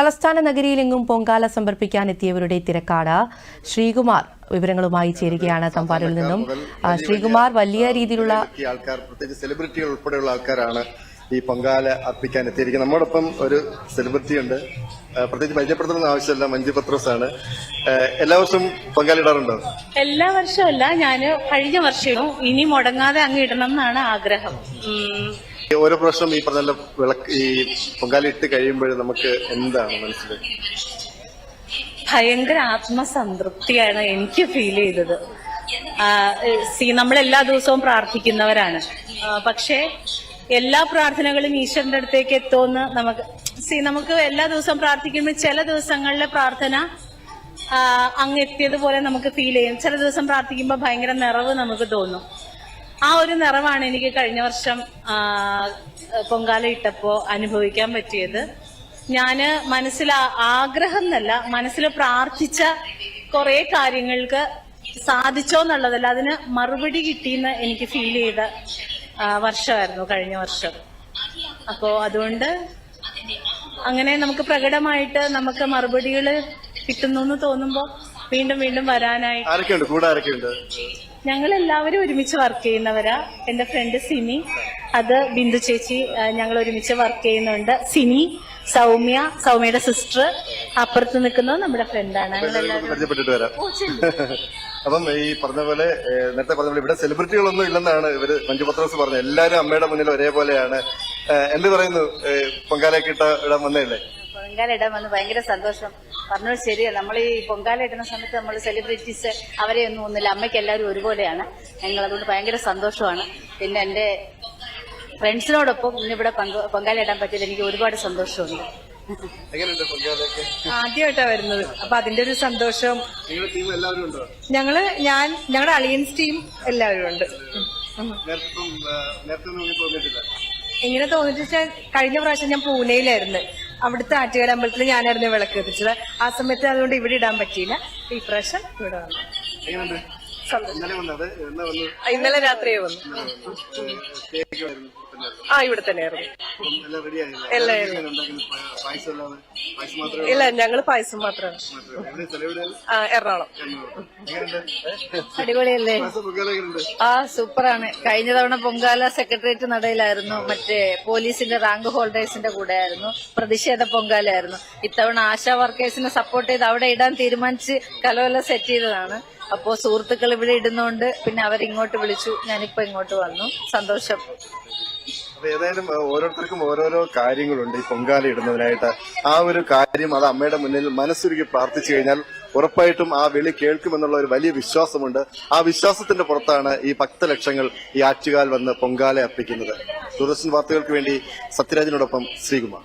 തലസ്ഥാന നഗരിയിലെങ്ങും പൊങ്കാല സമർപ്പിക്കാനെത്തിയവരുടെ തിരക്കാട്. ശ്രീകുമാർ വിവരങ്ങളുമായി ചേരുകയാണ് തമ്പാനൂരിൽ നിന്നും. ശ്രീകുമാർ, വലിയ രീതിയിലുള്ള ആൾക്കാർ, പ്രത്യേകിച്ച് സെലിബ്രിറ്റികൾ ഉൾപ്പെടെയുള്ള ആൾക്കാരാണ് ഈ പൊങ്കാല അർപ്പിക്കാൻ എത്തിയിരിക്കുന്നത്. നമ്മോടൊപ്പം ഒരു സെലിബ്രിറ്റി ഉണ്ട്, പ്രത്യേകിച്ച് പരിചയപ്പെടുത്തണമെന്ന് ആവശ്യമില്ല, മഞ്ജു പത്രോസ് ആണ്. എല്ലാ വർഷവും പൊങ്കാല ഇടാറുണ്ടോ? എല്ലാ വർഷവും അല്ല, ഞാൻ കഴിഞ്ഞ വർഷവും ഇനി മുടങ്ങാതെ അങ്ങ് ഇടണം എന്നാണ് ആഗ്രഹം. ഓരോ പ്രാവശ്യം ഈ പറഞ്ഞ വിളക്ക് ഈ പൊങ്കാല ഇട്ട് കഴിയുമ്പോൾ നമുക്ക് എന്താണ് മനസ്സിൽ? ഭയങ്കര ആത്മസംതൃപ്തിയാണ് എനിക്ക് ഫീൽ ചെയ്തത്. നമ്മൾ എല്ലാ ദിവസവും പ്രാർത്ഥിക്കുന്നവരാണ്, പക്ഷേ എല്ലാ പ്രാർത്ഥനകളും ഈശ്വരന്റെ അടുത്തേക്ക് എത്തുമെന്ന് നമുക്ക് എല്ലാ ദിവസവും പ്രാർത്ഥിക്കുമ്പോൾ ചില ദിവസങ്ങളിലെ പ്രാർത്ഥന അങ്ങ് എത്തിയതുപോലെ നമുക്ക് ഫീൽ ചെയ്യും. ചില ദിവസം പ്രാർത്ഥിക്കുമ്പോൾ ഭയങ്കര നിറവ് നമുക്ക് തോന്നും. ആ ഒരു നിറവാണ് എനിക്ക് കഴിഞ്ഞ വർഷം പൊങ്കാല ഇട്ടപ്പോ അനുഭവിക്കാൻ പറ്റിയത്. ഞാന് മനസ്സിൽ ആഗ്രഹം എന്നല്ല, മനസ്സിൽ പ്രാർത്ഥിച്ച കുറെ കാര്യങ്ങൾക്ക് സാധിച്ചോന്നുള്ളതല്ല, അതിന് മറുപടി കിട്ടിയെന്ന് എനിക്ക് ഫീൽ ചെയ്ത വർഷമായിരുന്നു കഴിഞ്ഞ വർഷം. അപ്പോ അതുകൊണ്ട് അങ്ങനെ നമുക്ക് പ്രകടമായിട്ട് നമുക്ക് മറുപടികൾ കിട്ടുന്നു എന്ന് തോന്നുമ്പോ വീണ്ടും വീണ്ടും വരാനായിട്ട് ഞങ്ങൾ എല്ലാവരും ഒരുമിച്ച് വർക്ക് ചെയ്യുന്നവരാ. എന്റെ ഫ്രണ്ട് സിനി, അത് ബിന്ദു ചേച്ചി, ഞങ്ങൾ ഒരുമിച്ച് വർക്ക് ചെയ്യുന്നുണ്ട്. സിനി, സൗമ്യയുടെ സിസ്റ്റർ, അപ്പുറത്ത് നിൽക്കുന്നത് നമ്മുടെ ഫ്രണ്ടാണ്. അപ്പം ഈ പറഞ്ഞ പോലെ നേരത്തെ പറഞ്ഞ പോലെ ഇവിടെ സെലിബ്രിറ്റികളൊന്നും ഇല്ലെന്നാണ് ഇവര് മഞ്ജു പത്രോസ് പറഞ്ഞത്. എല്ലാവരും അമ്മയുടെ മുന്നിൽ ഒരേപോലെയാണ്. എന്ത് പറയുന്നു? പൊങ്കാലയൊക്കെ ഇടാൻ വന്നതല്ലേ? പൊങ്കാല ഇടാൻ വന്ന് ഭയങ്കര സന്തോഷം. പറഞ്ഞത് ശരിയാണ്. നമ്മൾ ഈ പൊങ്കാല ഇടുന്ന സമയത്ത് നമ്മൾ സെലിബ്രിറ്റീസ് അവരെ ഒന്നും ഒന്നുമില്ല, അമ്മയ്ക്ക് എല്ലാവരും ഒരുപോലെയാണ്. ഞങ്ങൾ അതുകൊണ്ട് ഭയങ്കര സന്തോഷമാണ്. പിന്നെ എന്റെ ഫ്രണ്ട്സിനോടൊപ്പം ഇന്നിവിടെ പൊങ്കാല ഇടാൻ പറ്റിയത് എനിക്ക് ഒരുപാട് സന്തോഷമുണ്ട്. ആദ്യമായിട്ടാ വരുന്നത്, അപ്പൊ അതിന്റെ ഒരു സന്തോഷം. ഞങ്ങളുടെ അലിയൻസ് ടീം എല്ലാവരും ഉണ്ട്. എങ്ങനെ തോന്നിട്ട് കഴിഞ്ഞ പ്രാവശ്യം ഞാൻ പൂനെയിലായിരുന്നു. അവിടുത്തെ ആറ്റുകാൽ അമ്പലത്തിൽ ഞാനായിരുന്നു വിളക്ക് കത്തിച്ചത്. ആ സമയത്ത് അതുകൊണ്ട് ഇവിടെ ഇടാൻ പറ്റിയില്ല. ഈ പ്രാവശ്യം ഇവിടെ വന്നു. ഇന്നലെ രാത്രിയെ വന്നു. ഇവിടെ തന്നെയായിരുന്നു. ഇല്ല, ഞങ്ങള് പായസം മാത്രമാണ്. എറണാകുളം. അടിപൊളിയല്ലേ? സൂപ്പറാണ്. കഴിഞ്ഞ തവണ പൊങ്കാല സെക്രട്ടേറിയറ്റ് നടയിലായിരുന്നു, മറ്റേ പോലീസിന്റെ റാങ്ക് ഹോൾഡേഴ്സിന്റെ കൂടെ ആയിരുന്നു, പ്രതിഷേധ പൊങ്കാലായിരുന്നു. ഇത്തവണ ആശാ വർക്കേഴ്സിനെ സപ്പോർട്ട് ചെയ്ത് അവിടെ ഇടാൻ തീരുമാനിച്ച് കലവെല്ലാം സെറ്റ് ചെയ്തതാണ്. അപ്പോ സുഹൃത്തുക്കൾ ഇവിടെ ഇടുന്നോണ്ട് പിന്നെ അവരിങ്ങോട്ട് വിളിച്ചു, ഞാനിപ്പോ ഇങ്ങോട്ട് വന്നു. സന്തോഷം. ഏതായാലും ഓരോരുത്തർക്കും ഓരോരോ കാര്യങ്ങളുണ്ട് ഈ പൊങ്കാല ഇടുന്നതിനായിട്ട്. ആ ഒരു കാര്യം അത് അമ്മയുടെ മുന്നിൽ മനസ്സുരുക്കി പ്രാർത്ഥിച്ചു കഴിഞ്ഞാൽ ഉറപ്പായിട്ടും ആ വിളി കേൾക്കുമെന്നുള്ള ഒരു വലിയ വിശ്വാസമുണ്ട്. ആ വിശ്വാസത്തിന്റെ പുറത്താണ് ഈ ഭക്തലക്ഷങ്ങൾ ഈ ആറ്റുകാൽ വന്ന് പൊങ്കാല അർപ്പിക്കുന്നത്. ദൂരദർശൻ വാർത്തകൾക്ക് വേണ്ടി സത്യരാജിനോടൊപ്പം ശ്രീകുമാർ.